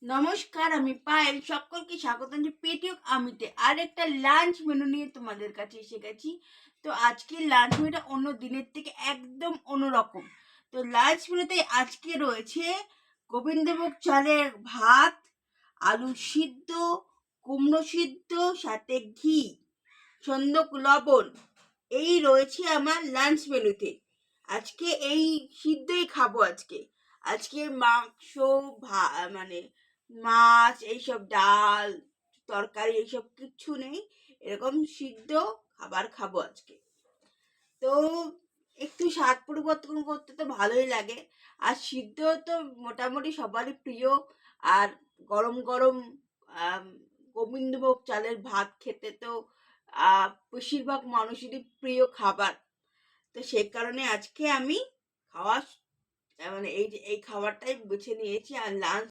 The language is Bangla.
নমস্কার, আমি পায়েল। সকলকে স্বাগত জানাচ্ছি পেটিওক আমিতে আরেকটা লাঞ্চ মেনু নিয়ে তোমাদের কাছে এসে গেছি। তো আজকে লাঞ্চ মেনুটা অন্য দিনের থেকে একদম অন্যরকম। তো লাঞ্চ মেনুতে আজকে রয়েছে গোবিন্দভোগ চালের ভাত, আলু সিদ্ধ, কুমড়ো সিদ্ধ, সাথে ঘি, সন্দক লবণ। এই রয়েছে আমার লাঞ্চ মেনুতে। আজকে এই সিদ্ধই খাবো। আজকে মাংস, মানে মাছ, এইসব ডাল তরকারি এইসব কিচ্ছু নেই। এরকম সিদ্ধ খাবার খাবো আজকে। তো একটু স্বাদ পরিবর্তন করতে তো ভালোই লাগে। আর সিদ্ধ তো মোটামুটি সবারই প্রিয়। আর গরম গরম আম, গোবিন্দভোগ চালের ভাত খেতে তো বেশিরভাগ মানুষেরই প্রিয় খাবার। তো সেই কারণে আজকে আমি খাওয়া মানে এই খাবারটাই বেছে নিয়েছি। আর লাঞ্চ